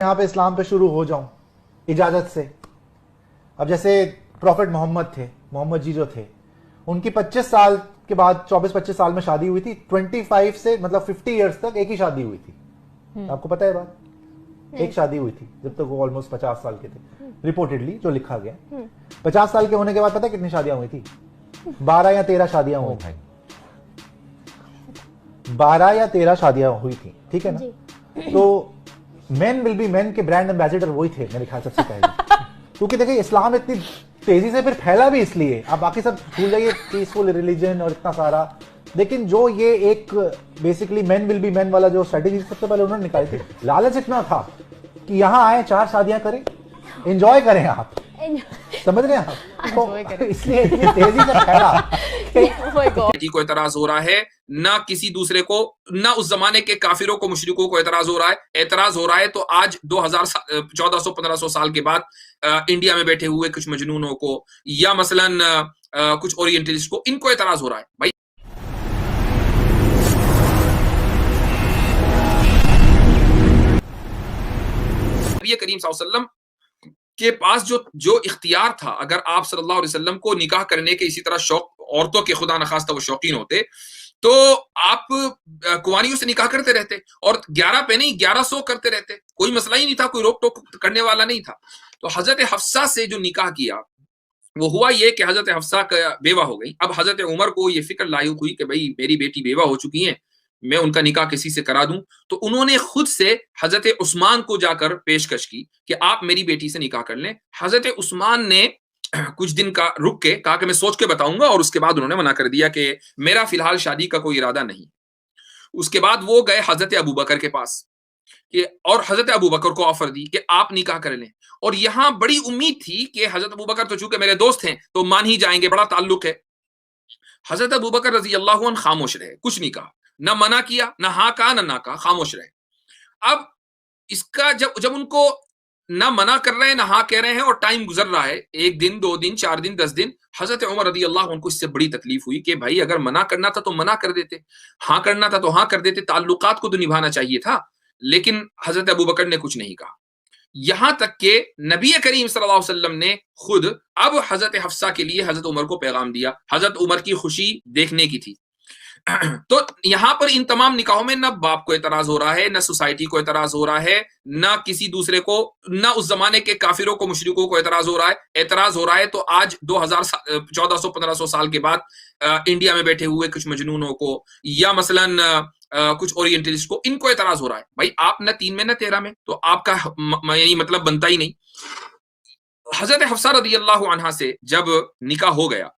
یہاں پہ اسلام پہ شروع ہو جاؤں اجازت سے. اب جیسے پروفٹ محمد تھے، محمد جی جو تھے، ان کی 25 سال کے بعد 24-25 سال میں شادی ہوئی تھی. 25 سے مطلب 50 ایئرس تک ایک ہی شادی ہوئی تھی. آپ کو پتہ ہے بات؟ ایک شادی ہوئی تھی جب تک وہ آلموسٹ 50 سال کے تھے رپورٹڈلی جو لکھا گیا. 50 سال کے ہونے کے بعد پتہ کتنی شادیاں ہوئی تھی؟ 12 یا 13 شادیاں ہوئی تھیں. 12 یا 13 شادیاں ہوئی تھیں، ٹھیک ہے نا؟ تو مین ول بی مین کے برانڈ ایمبیسڈر وہی تھے میرے خیال سب سے پہلے. کیونکہ دیکھیں اسلام اتنی تیزی سے پھر پھیلا بھی اس لیے، آپ باقی سب بھول جائیے پیسفل ریلیجن اور اتنا سارا، لیکن جو یہ ایک بیسکلی مین ول بی مین والا جو اسٹریٹجی سب سے پہلے انہوں نے نکالی تھی، لالچ اتنا تھا کہ یہاں آئے 4 شادیاں کریں، انجوائے کریں. آپ سمجھ رہے ہیں؟ اس لیے اتنی تیزی سے پھیلا. کو اعتراض ہو رہا ہے، نہ کسی دوسرے کو، نہ اس زمانے کے کافروں کو، مشرکوں کو اعتراض ہو رہا ہے. اعتراض ہو رہا ہے تو آج 1400-1500 سال کے بعد انڈیا میں بیٹھے ہوئے کچھ مجنونوں کو یا مثلاً کچھ اورینٹلسٹ کو، ان کو اعتراض ہو رہا ہے. بھائی نبی کریم صلی اللہ علیہ وسلم کے پاس جو اختیار تھا، اگر آپ صلی اللہ علیہ وسلم کو نکاح کرنے کے اسی طرح شوق، عورتوں کے خدا نخواستہ وہ شوقین ہوتے تو آپ کنواریوں سے نکاح کرتے رہتے، اور 11 پہ نہیں 1100 کرتے رہتے، کوئی مسئلہ ہی نہیں تھا، کوئی روک ٹوک کرنے والا نہیں تھا. تو حضرت حفصہ سے جو نکاح کیا وہ ہوا یہ کہ حضرت حفصہ کا بیوہ ہو گئی. اب حضرت عمر کو یہ فکر لاحق ہوئی کہ بھئی میری بیٹی بیوہ ہو چکی ہیں، میں ان کا نکاح کسی سے کرا دوں. تو انہوں نے خود سے حضرت عثمان کو جا کر پیشکش کی کہ آپ میری بیٹی سے نکاح کر لیں. حضرت عثمان نے کچھ دن کا رک کے کہا کہ میں سوچ کے بتاؤں گا، اور اس کے بعد انہوں نے منع کر دیا کہ میرا فی الحال شادی کا کوئی ارادہ نہیں. اس کے بعد وہ گئے حضرت ابوبکر کے پاس اور حضرت ابوبکر کو آفر دی کہ آپ نکاح کر لیں. اور یہاں بڑی امید تھی کہ حضرت ابوبکر تو چونکہ میرے دوست ہیں تو مان ہی جائیں گے، بڑا تعلق ہے. حضرت ابوبکر رضی اللہ عنہ خاموش رہے، کچھ نہیں کہا، نہ منع کیا، نہ ہاں کہا، نہ کہا، خاموش رہے. اب اس کا جب ان کو نہ منع کر رہے ہیں نہ ہاں کہہ رہے ہیں اور ٹائم گزر رہا ہے، 1 دن 2 دن 4 دن 10 دن، حضرت عمر رضی اللہ عنہ کو اس سے بڑی تکلیف ہوئی کہ بھائی اگر منع کرنا تھا تو منع کر دیتے، ہاں کرنا تھا تو ہاں کر دیتے، تعلقات کو تو نبھانا چاہیے تھا. لیکن حضرت ابوبکر نے کچھ نہیں کہا، یہاں تک کہ نبی کریم صلی اللہ علیہ وسلم نے خود اب حضرت حفصہ کے لیے حضرت عمر کو پیغام دیا. حضرت عمر کی خوشی دیکھنے کی تھی. تو یہاں پر ان تمام نکاحوں میں نہ باپ کو اعتراض ہو رہا ہے، نہ سوسائٹی کو اعتراض ہو رہا ہے، نہ کسی دوسرے کو، نہ اس زمانے کے کافروں کو، مشرکوں کو اعتراض ہو رہا ہے. اعتراض ہو رہا ہے تو آج 1400-1500 سال کے بعد انڈیا میں بیٹھے ہوئے کچھ مجنونوں کو یا مثلاً کچھ اورینٹلسٹ کو، ان کو اعتراض ہو رہا ہے. بھائی آپ نہ 3 میں نہ 13 میں، تو آپ کا یعنی مطلب بنتا ہی نہیں. حضرت حفصہ رضی اللہ عنہا سے جب نکاح ہو گیا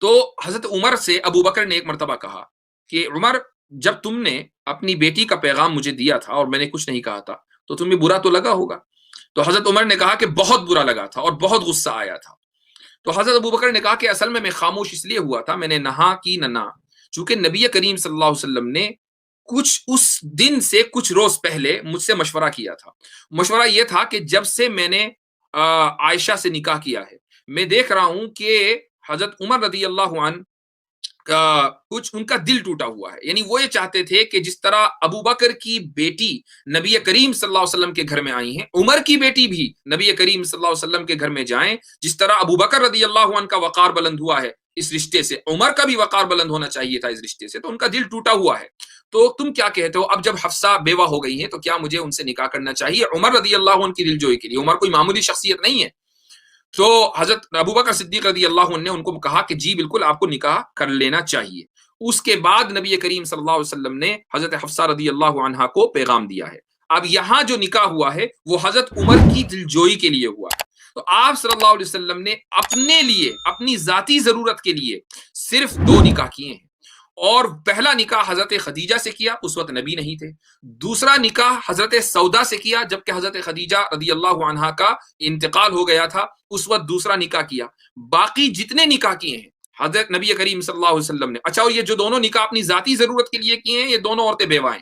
تو حضرت عمر سے ابوبکر نے ایک مرتبہ کہا کہ عمر، جب تم نے اپنی بیٹی کا پیغام مجھے دیا تھا اور میں نے کچھ نہیں کہا تھا تو تمہیں برا تو لگا ہوگا. تو حضرت عمر نے کہا کہ بہت برا لگا تھا اور بہت غصہ آیا تھا. تو حضرت ابوبکر نے کہا کہ اصل میں خاموش اس لیے ہوا تھا، میں نے نہ ہاں کی نہ چونکہ نبی کریم صلی اللہ علیہ وسلم نے کچھ اس دن سے کچھ روز پہلے مجھ سے مشورہ کیا تھا. مشورہ یہ تھا کہ جب سے میں نے عائشہ سے نکاح کیا ہے، میں دیکھ رہا ہوں کہ حضرت عمر رضی اللہ عنہ کچھ ان کا دل ٹوٹا ہوا ہے. یعنی وہ یہ چاہتے تھے کہ جس طرح ابوبکر کی بیٹی نبی کریم صلی اللہ علیہ وسلم کے گھر میں آئی ہیں، عمر کی بیٹی بھی نبی کریم صلی اللہ علیہ وسلم کے گھر میں جائیں. جس طرح ابوبکر رضی اللہ عنہ کا وقار بلند ہوا ہے اس رشتے سے، عمر کا بھی وقار بلند ہونا چاہیے تھا اس رشتے سے. تو ان کا دل ٹوٹا ہوا ہے. تو تم کیا کہتے ہو؟ اب جب حفصہ بیوہ ہو گئی ہیں تو کیا مجھے ان سے نکاح کرنا چاہیے عمر رضی اللہ عنہ کی دل جوئی کے لیے؟ عمر کوئی معمولی شخصیت نہیں ہے. تو حضرت ابوبکر صدیق رضی اللہ عنہ نے ان کو کہا کہ جی بالکل آپ کو نکاح کر لینا چاہیے. اس کے بعد نبی کریم صلی اللہ علیہ وسلم نے حضرت حفصہ رضی اللہ عنہا کو پیغام دیا ہے. اب یہاں جو نکاح ہوا ہے وہ حضرت عمر کی دلجوئی کے لیے ہوا ہے. تو آپ صلی اللہ علیہ وسلم نے اپنے لیے، اپنی ذاتی ضرورت کے لیے صرف 2 نکاح کیے ہیں. اور پہلا نکاح حضرت خدیجہ سے کیا، اس وقت نبی نہیں تھے. دوسرا نکاح حضرت سودا سے کیا جبکہ حضرت خدیجہ رضی اللہ عنہا کا انتقال ہو گیا تھا، اس وقت دوسرا نکاح کیا. باقی جتنے نکاح کیے ہیں حضرت نبی کریم صلی اللہ علیہ وسلم نے. اچھا، اور یہ جو دونوں نکاح اپنی ذاتی ضرورت کے لیے کیے ہیں، یہ دونوں عورتیں بیوہ ہیں.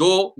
2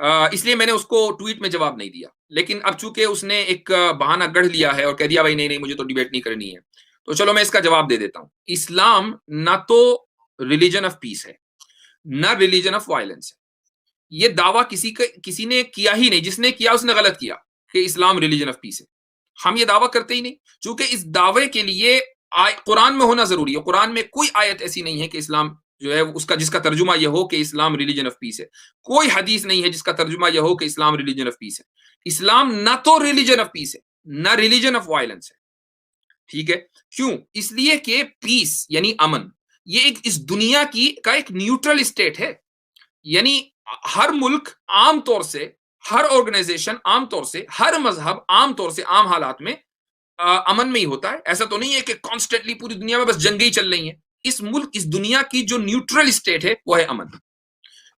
اس لیے میں نے اس کو ٹویٹ میں جواب نہیں دیا. لیکن اب چونکہ اس نے ایک بہانہ گڑھ لیا ہے اور کہہ دیا بھائی نہیں مجھے تو ڈیبیٹ نہیں کرنی ہے, تو چلو میں اس کا جواب دے دیتا ہوں. اسلام نہ تو ریلیجن آف پیس ہے نہ ریلیجن آف وائلنس ہے. یہ دعویٰ کسی نے کیا ہی نہیں, جس نے کیا اس نے غلط کیا کہ اسلام ریلیجن آف پیس ہے. ہم یہ دعویٰ کرتے ہی نہیں, چونکہ اس دعوے کے لیے قرآن میں ہونا ضروری ہے. قرآن میں کوئی آیت ایسی نہیں ہے کہ اسلام جو ہے اس کا جس کا ترجمہ یہ ہو کہ اسلام ریلیجن آف پیس ہے. کوئی حدیث نہیں ہے جس کا ترجمہ یہ ہو کہ اسلام ریلیجن آف پیس ہے. اسلام نہ تو ریلیجن آف پیس ہے نہ ریلیجن آف وائلنس ہے. ٹھیک ہے, کیوں؟ اس لیے کہ پیس یعنی امن, یہ اس دنیا کا ایک نیوٹرل اسٹیٹ ہے. یعنی ہر ملک عام طور سے, ہر آرگنائزیشن عام طور سے, ہر مذہب عام طور سے عام حالات میں امن میں ہی ہوتا ہے. ایسا تو نہیں ہے کہ کانسٹنٹلی پوری دنیا میں بس جنگیں ہی چل رہی ہیں. اس ملک, اس دنیا کی جو نیوٹرل اسٹیٹ ہے وہ ہے امن.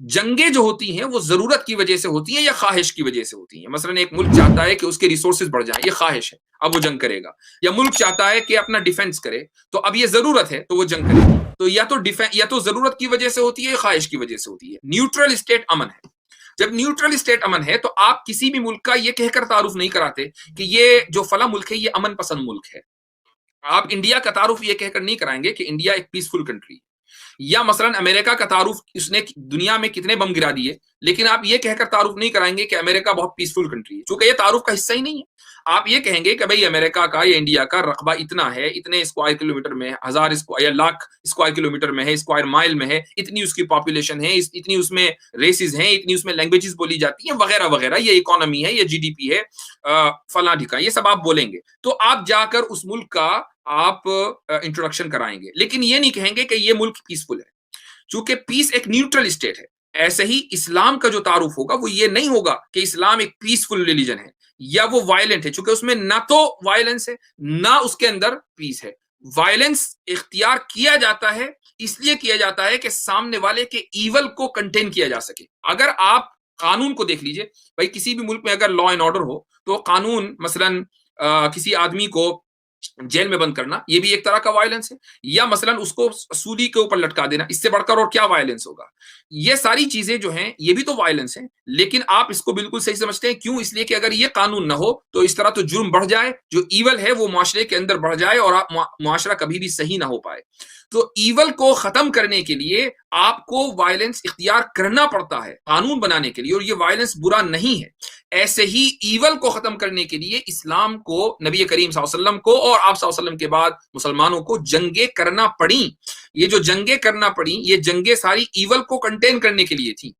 جنگیں جو ہوتی ہیں وہ ضرورت کی وجہ سے ہوتی ہیں یا خواہش کی وجہ سے ہوتی ہیں. مثلا ایک ملک چاہتا ہے کہ اس کے ریسورسز بڑھ جائیں, یہ خواہش ہے, اب وہ جنگ کرے گا. یا ملک چاہتا ہے کہ اپنا ڈیفنس کرے, تو اب یہ ضرورت ہے تو وہ جنگ کرے گا. تو یا تو ضرورت کی وجہ سے ہوتی ہے یا خواہش کی وجہ سے ہوتی ہے. نیوٹرل اسٹیٹ امن ہے. جب نیوٹرل اسٹیٹ امن ہے تو آپ کسی بھی ملک کا یہ کہہ کر تعارف نہیں کراتے کہ یہ جو فلاں ملک ہے یہ امن پسند ملک ہے. آپ انڈیا کا تعارف یہ کہہ کر نہیں کرائیں گے کہ انڈیا ایک پیسفل کنٹری ہے. یا مثلا امریکہ کا تعارف, اس نے دنیا میں کتنے بم گرا دیے, لیکن آپ یہ کہہ کر تعارف نہیں کرائیں گے کہ امریکہ بہت پیسفل کنٹری ہے, چونکہ یہ تعارف کا حصہ ہی نہیں ہے. آپ یہ کہیں گے کہ بھئی امریکہ کا یا انڈیا کا رقبہ اتنا ہے, اتنے اسکوائر کلومیٹر میں, ہزار یا لاکھ اسکوائر کلومیٹر میں ہے, اسکوائر مائل میں ہے, اتنی اس کی پاپولیشن ہے, اتنی اس میں ریسز ہیں, اتنی اس میں لینگویجز بولی جاتی ہیں وغیرہ وغیرہ, یہ اکانومی ہے, یہ جی ڈی پی ہے, فلاں ڈھکا, یہ سب آپ بولیں گے. تو آپ جا کر اس ملک کا آپ انٹروڈکشن کرائیں گے, لیکن یہ نہیں کہیں گے کہ یہ ملک پیسفل ہے, چونکہ پیس ایک نیوٹرل اسٹیٹ ہے. ایسے ہی اسلام کا جو تعارف ہوگا وہ یہ نہیں ہوگا کہ اسلام ایک پیسفل ریلیجن ہے یا وہ وائلنٹ ہے, چونکہ اس میں نہ تو وائلنس ہے نہ اس کے اندر پیس ہے. وائلنس اختیار کیا جاتا ہے, اس لیے کیا جاتا ہے کہ سامنے والے کے ایول کو کنٹین کیا جا سکے. اگر آپ قانون کو دیکھ لیجئے, بھائی کسی بھی ملک میں اگر لا اینڈ آرڈر ہو تو قانون مثلا کسی آدمی کو جیل میں بند کرنا, یہ بھی ایک طرح کا وائلنس ہے. یا مثلا اس کو سولی کے اوپر لٹکا دینا, اس سے بڑھ کر اور کیا وائلنس ہوگا. یہ ساری چیزیں جو ہیں یہ بھی تو وائلنس ہیں, لیکن آپ اس کو بالکل صحیح سمجھتے ہیں. کیوں؟ اس لیے کہ اگر یہ قانون نہ ہو تو اس طرح تو جرم بڑھ جائے, جو ایول ہے وہ معاشرے کے اندر بڑھ جائے اور معاشرہ کبھی بھی صحیح نہ ہو پائے. تو ایول کو ختم کرنے کے لیے آپ کو وائلنس اختیار کرنا پڑتا ہے قانون بنانے کے لیے, اور یہ وائلنس برا نہیں ہے. ایسے ہی ایول کو ختم کرنے کے لیے اسلام کو, نبی کریم صلی اللہ علیہ وسلم کو اور آپ صلی اللہ علیہ وسلم کے بعد مسلمانوں کو جنگیں کرنا پڑیں. یہ جو جنگیں کرنا پڑیں, یہ جنگیں ساری ایول کو کنٹین کرنے کے لیے تھیں.